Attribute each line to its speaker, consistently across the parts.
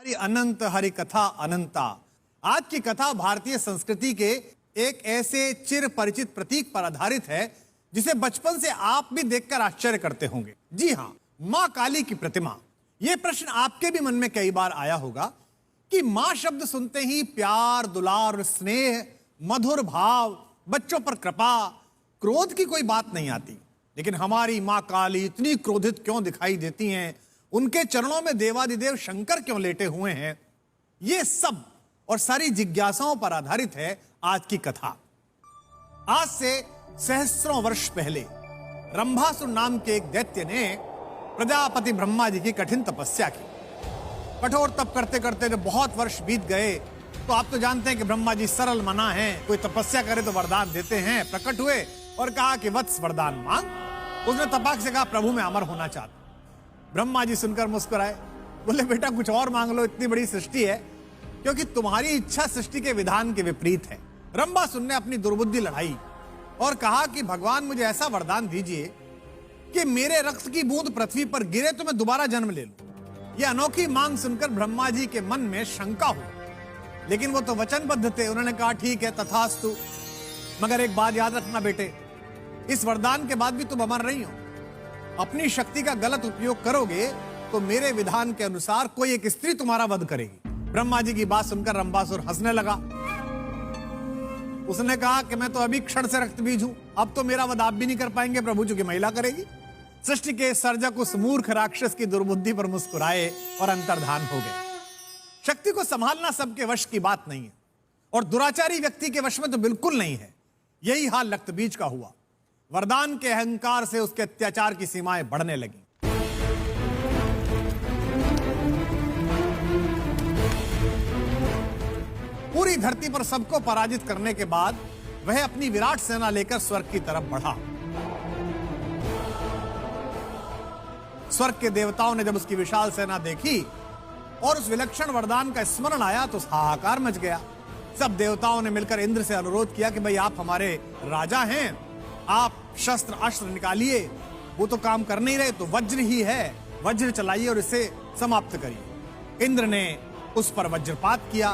Speaker 1: हरि अनंत हरि कथा अनंता। आज की कथा भारतीय संस्कृति के एक ऐसे चिर परिचित प्रतीक पर आधारित है जिसे बचपन से आप भी देखकर आश्चर्य करते होंगे। जी हां, मां काली की प्रतिमा। यह प्रश्न आपके भी मन में कई बार आया होगा कि मां शब्द सुनते ही प्यार, दुलार, स्नेह, मधुर भाव, बच्चों पर कृपा, क्रोध की कोई बात नहीं आती। लेकिन हमारी मां काली इतनी क्रोधित क्यों दिखाई देती हैं? उनके चरणों में देवादिदेव शंकर क्यों लेटे हुए हैं? ये सब और सारी जिज्ञासाओं पर आधारित है आज की कथा। आज से सहस्त्रों वर्ष पहले रंभासुर नाम के एक दैत्य ने प्रजापति ब्रह्मा जी की कठिन तपस्या की। कठोर तप करते करते जब बहुत वर्ष बीत गए तो आप तो जानते हैं कि ब्रह्मा जी सरल मना है, कोई तपस्या करे तो वरदान देते हैं। प्रकट हुए और कहा कि वत्स वरदान मांग। उसने तपाक से कहा प्रभु मैं अमर होना चाहता। ब्रह्मा जी सुनकर मुस्कुराए, बोले बेटा कुछ और मांग लो, इतनी बड़ी सृष्टि है, क्योंकि तुम्हारी इच्छा सृष्टि के विधान के विपरीत है। रंभासुर ने अपनी दुर्बुद्धि लड़ाई और कहा कि भगवान मुझे ऐसा वरदान दीजिए कि मेरे रक्त की बूंद पृथ्वी पर गिरे तो मैं दोबारा जन्म ले लूं। यह अनोखी मांग सुनकर ब्रह्मा जी के मन में शंका हुई, लेकिन वो तो वचनबद्ध थे। उन्होंने कहा ठीक है तथास्तु, मगर एक बात याद रखना बेटे, इस वरदान के बाद भी तुम अमर नहीं हो। अपनी शक्ति का गलत उपयोग करोगे तो मेरे विधान के अनुसार कोई एक स्त्री तुम्हारा वध करेगी। ब्रह्मा जी की बात सुनकर रंभासुर हंसने लगा। उसने कहा कि मैं तो अभी क्षण से रक्त बीज हूं, अब तो मेरा वध आप भी नहीं कर पाएंगे प्रभु, चूंकि महिला करेगी। सृष्टि के सर्जक उस मूर्ख राक्षस की दुर्बुद्धि पर मुस्कुराए और अंतर्धान हो गए। शक्ति को संभालना सबके वश की बात नहीं है और दुराचारी व्यक्ति के वश में तो बिल्कुल नहीं है। यही हाल रक्तबीज का हुआ। वरदान के अहंकार से उसके अत्याचार की सीमाएं बढ़ने लगी। पूरी धरती पर सबको पराजित करने के बाद वह अपनी विराट सेना लेकर स्वर्ग की तरफ बढ़ा। स्वर्ग के देवताओं ने जब उसकी विशाल सेना देखी और उस विलक्षण वरदान का स्मरण आया तो हाहाकार मच गया। सब देवताओं ने मिलकर इंद्र से अनुरोध किया कि भाई आप हमारे राजा हैं, आप शस्त्र अस्त्र निकालिए। वो तो काम कर नहीं रहे, तो वज्र ही है, वज्र चलाइए और इसे समाप्त करिए। इंद्र ने उस पर वज्रपात किया,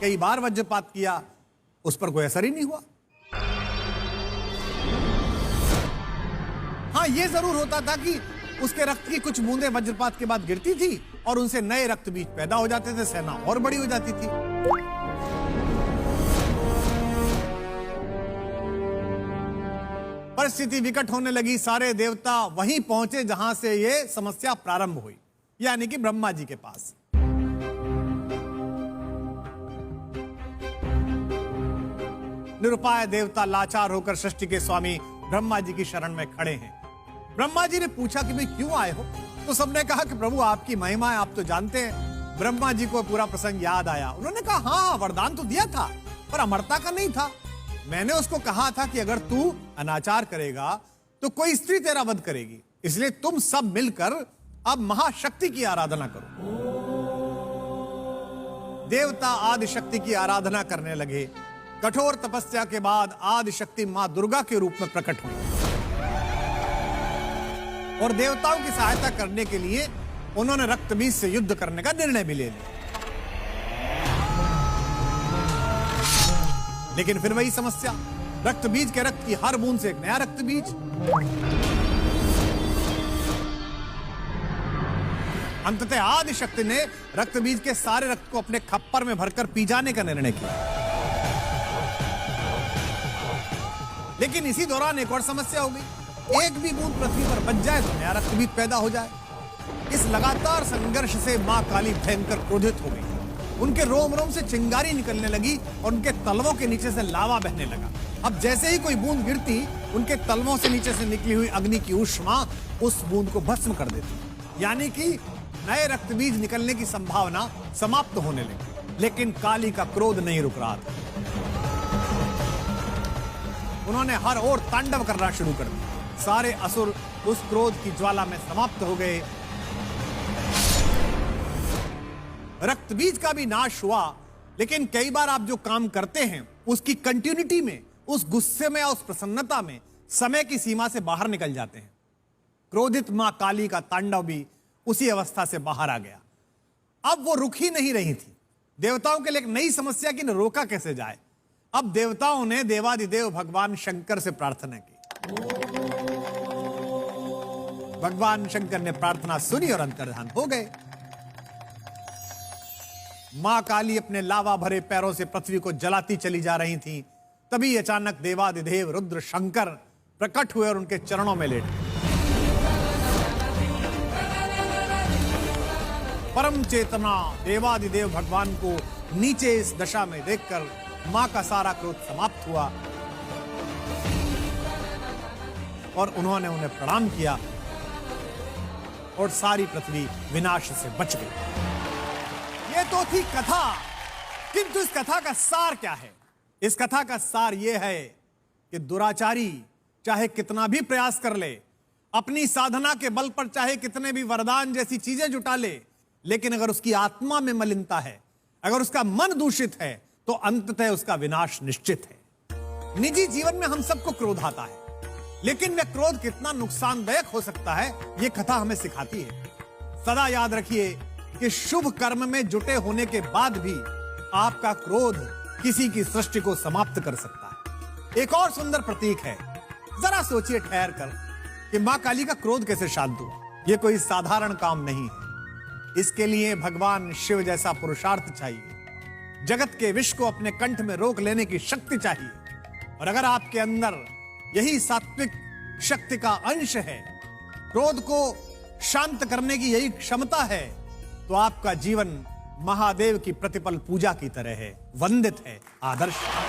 Speaker 1: कई बार वज्रपात किया, उस पर कोई असर ही नहीं हुआ। हाँ, यह जरूर होता था कि उसके रक्त की कुछ बूंदें वज्रपात के बाद गिरती थी और उनसे नए रक्त बीज पैदा हो जाते थे, सेना और बड़ी हो जाती थी। परिस्थिति विकट होने लगी। सारे देवता वहीं पहुंचे जहां से यह समस्या प्रारंभ हुई, यानी कि ब्रह्मा जी के पास। निरुपाय देवता लाचार होकर सृष्टि के स्वामी ब्रह्मा जी की शरण में खड़े हैं। ब्रह्मा जी ने पूछा कि भाई क्यों आए हो? तो सबने कहा कि प्रभु आपकी महिमा है, आप तो जानते हैं। ब्रह्मा जी को पूरा प्रसंग याद आया। उन्होंने कहा हाँ, वरदान तो दिया था पर अमरता का नहीं था। मैंने उसको कहा था कि अगर तू अनाचार करेगा तो कोई स्त्री तेरा वध करेगी, इसलिए तुम सब मिलकर अब महाशक्ति की आराधना करो। देवता आदि शक्ति की आराधना करने लगे। कठोर तपस्या के बाद आदि शक्ति मां दुर्गा के रूप में प्रकट हुई और देवताओं की सहायता करने के लिए उन्होंने रक्तबीज से युद्ध करने का निर्णय भी ले लिया। लेकिन फिर वही समस्या, रक्तबीज के रक्त की हर बूंद से एक नया रक्तबीज। अंततः आदि शक्ति ने रक्तबीज के सारे रक्त को अपने खप्पर में भरकर पी जाने का निर्णय किया। लेकिन इसी दौरान एक और समस्या हो गई। एक भी बूंद पृथ्वी पर बच जाए तो नया रक्तबीज पैदा हो जाए। इस लगातार संघर्ष से मां काली भयंकर क्रोधित हो गई। उनके रोम रोम से चिंगारी निकलने लगी और उनके तलवों के नीचे से लावा बहने लगा। अब जैसे ही कोई बूंद गिरती, उनके तलवों से नीचे से निकली हुई अग्नि की ऊष्मा उस बूंद को भस्म कर देती, यानी कि नए रक्तबीज निकलने की संभावना समाप्त होने लगी। लेकिन काली का क्रोध नहीं रुक रहा था। उन्होंने हर ओर तांडव करना शुरू कर दिया। सारे असुर उस क्रोध की ज्वाला में समाप्त हो गए। रक्तबीज का भी नाश हुआ, लेकिन कई बार आप जो काम करते हैं उसकी कंटिन्यूटी में, उस गुस्से में, उस प्रसन्नता में समय की सीमा से बाहर निकल जाते हैं। क्रोधित मां काली का तांडव भी उसी अवस्था से बाहर आ गया। अब वो रुक ही नहीं रही थी। देवताओं के लिए एक नई समस्या कि न रोका कैसे जाए। अब देवताओं ने देवादिदेव भगवान शंकर से प्रार्थना की। भगवान शंकर ने प्रार्थना सुनी और अंतर्धान हो गए। मां काली अपने लावा भरे पैरों से पृथ्वी को जलाती चली जा रही थीं। तभी अचानक देवादिदेव रुद्र शंकर प्रकट हुए और उनके चरणों में लेट गए। परम चेतना देवादिदेव भगवान को नीचे इस दशा में देखकर मां का सारा क्रोध समाप्त हुआ और उन्होंने उन्हें प्रणाम किया और सारी पृथ्वी विनाश से बच गई। यह तो थी कथा, किंतु इस कथा का सार क्या है? इस कथा का सार यह है कि दुराचारी चाहे कितना भी प्रयास कर ले, अपनी साधना के बल पर चाहे कितने भी वरदान जैसी चीजें जुटा ले, लेकिन अगर उसकी आत्मा में मलिनता है, अगर उसका मन दूषित है, तो अंततः उसका विनाश निश्चित है। निजी जीवन में हम सबको क्रोध आता है, लेकिन वह क्रोध कितना नुकसानदायक हो सकता है, यह कथा हमें सिखाती है। सदा याद रखिए कि शुभ कर्म में जुटे होने के बाद भी आपका क्रोध किसी की सृष्टि को समाप्त कर सकता है। एक और सुंदर प्रतीक है। जरा सोचिए ठहर कर कि मां काली का क्रोध कैसे शांत हुआ। यह कोई साधारण काम नहीं है। इसके लिए भगवान शिव जैसा पुरुषार्थ चाहिए, जगत के विष को अपने कंठ में रोक लेने की शक्ति चाहिए। और अगर आपके अंदर यही सात्विक शक्ति का अंश है, क्रोध को शांत करने की यही क्षमता है, तो आपका जीवन महादेव की प्रतिपल पूजा की तरह है, वंदित है, आदर्श है।